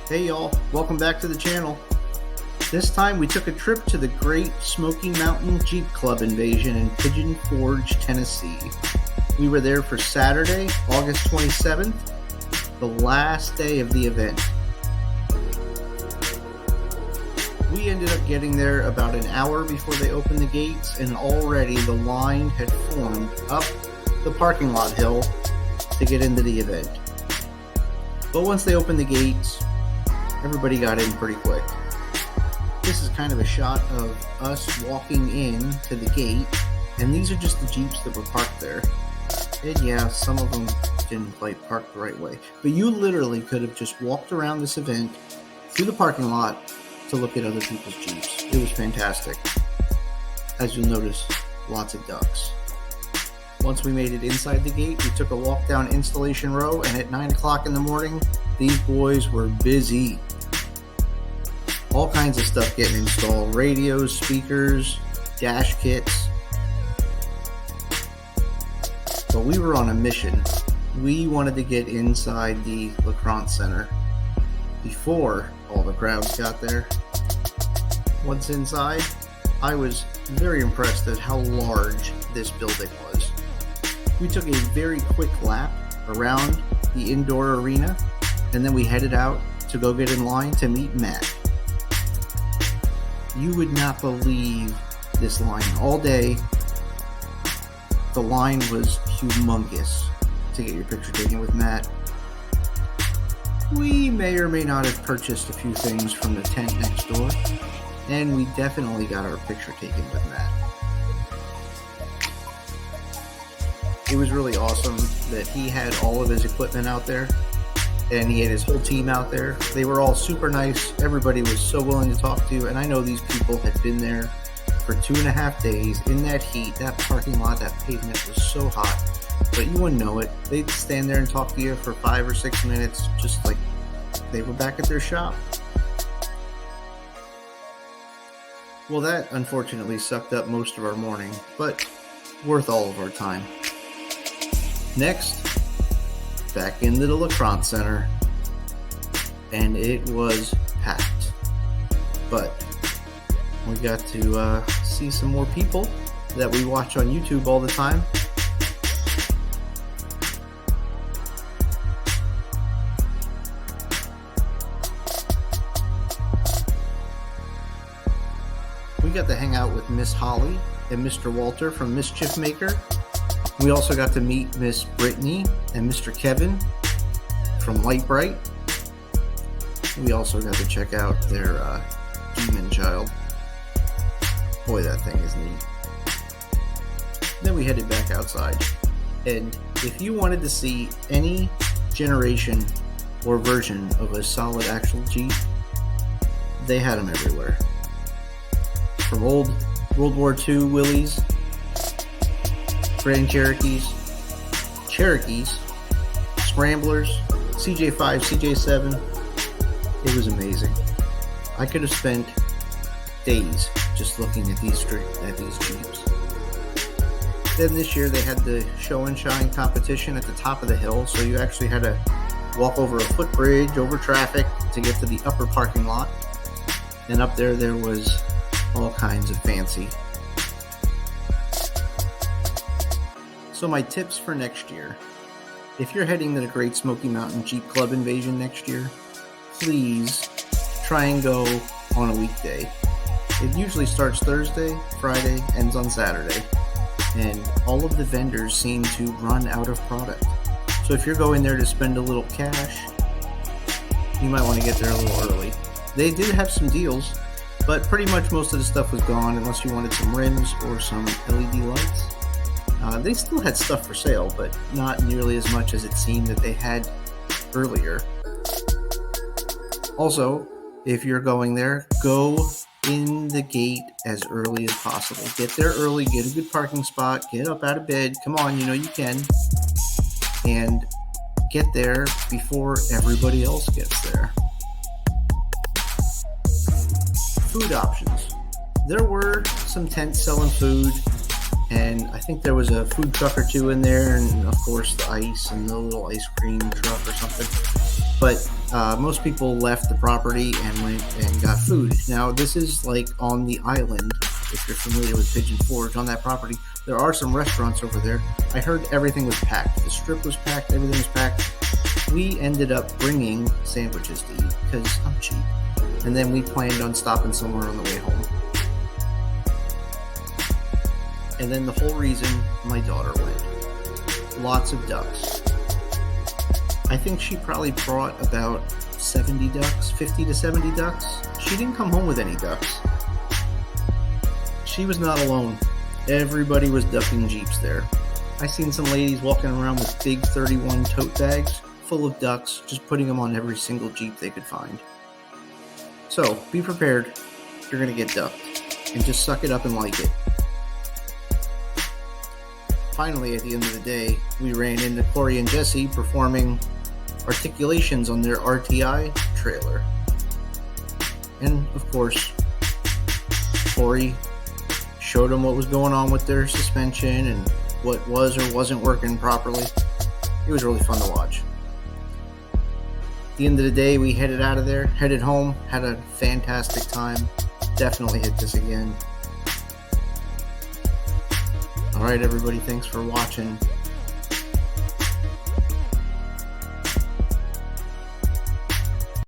Hey y'all, welcome back to the channel. This time we took a trip to the Great Smoky Mountain Jeep Club Invasion in Pigeon Forge, Tennessee. We were there for Saturday, August 27th, the last day of the event. We ended up getting there about an hour before they opened the gates, and already the line had formed up the parking lot hill to get into the event. But once they opened the gates, everybody got in pretty quick. This is kind of a shot of us walking in to the gate, and these are just the Jeeps that were parked there. And yeah, some of them didn't quite park the right way, but you literally could have just walked around this event through the parking lot to look at other people's Jeeps. It was fantastic. As you'll notice, lots of ducks. Once we made it inside the gate, we took a walk down Installation Row, and at 9 o'clock in the morning, these boys were busy. All kinds of stuff getting installed. Radios, speakers, dash kits. But we were on a mission. We wanted to get inside the Lacron Center before all the crowds got there. Once inside, I was very impressed at how large this building was. We took a very quick lap around the indoor arena, and then we headed out to go get in line to meet Matt. You would not believe this line. All day, the line was humongous to get your picture taken with Matt. We may or may not have purchased a few things from the tent next door, and we definitely got our picture taken with Matt. It was really awesome that he had all of his equipment out there, and he had his whole team out there. They were all super nice. Everybody was so willing to talk to, and I know these people had been there for 2.5 days in that heat. That parking lot, that pavement was so hot, but you wouldn't know it. They'd stand there and talk to you for 5 or 6 minutes, just like they were back at their shop. Well, that unfortunately sucked up most of our morning, but worth all of our time. Next, back into the Lacron Center, and it was packed. But we got to see some more people that we watch on YouTube all the time. We got to hang out with Miss Holly and Mr. Walter from Mischief Maker. We also got to meet Miss Brittany and Mr. Kevin from Light Bright. We also got to check out their demon child. Boy, that thing is neat. Then we headed back outside. And if you wanted to see any generation or version of a solid actual Jeep, they had them everywhere. From old World War II Willys, Grand Cherokees, Scramblers, CJ5, CJ7. It was amazing. I could have spent days just looking at these Jeeps. Then this year they had the show and shine competition at the top of the hill, so you actually had to walk over a footbridge, over traffic to get to the upper parking lot. And up there was all kinds of fancy. So my tips for next year. If you're heading to the Great Smoky Mountain Jeep Club Invasion next year, please try and go on a weekday. It usually starts Thursday, Friday, ends on Saturday, and all of the vendors seem to run out of product. So if you're going there to spend a little cash, you might want to get there a little early. They did have some deals, but pretty much most of the stuff was gone unless you wanted some rims or some LED lights. They still had stuff for sale, but not nearly as much as it seemed that they had earlier. Also, if you're going there, go in the gate as early as possible. Get there early, get a good parking spot, get up out of bed. Come on, you know you can. And get there before everybody else gets there. Food options. There were some tents selling food, And I think there was a food truck or two in there, and of course the ice and the little ice cream truck or something. But most people left the property and went and got food. Now, this is like on the island. If you're familiar with Pigeon Forge, on that property, there are some restaurants over there. I heard everything was packed. The strip was packed. Everything was packed. We ended up bringing sandwiches to eat because I'm cheap. And then we planned on stopping somewhere on the way home. And then the whole reason my daughter went. Lots of ducks. I think she probably brought about 70 ducks, 50 to 70 ducks. She didn't come home with any ducks. She was not alone. Everybody was ducking Jeeps there. I seen some ladies walking around with big 31 tote bags full of ducks, just putting them on every single Jeep they could find. So, be prepared. You're going to get ducked. And just suck it up and like it. Finally, at the end of the day, we ran into Corey and Jesse performing articulations on their RTI trailer. And, of course, Corey showed them what was going on with their suspension and what was or wasn't working properly. It was really fun to watch. At the end of the day, we headed out of there, headed home, had a fantastic time. Definitely hit this again. Alright everybody, thanks for watching.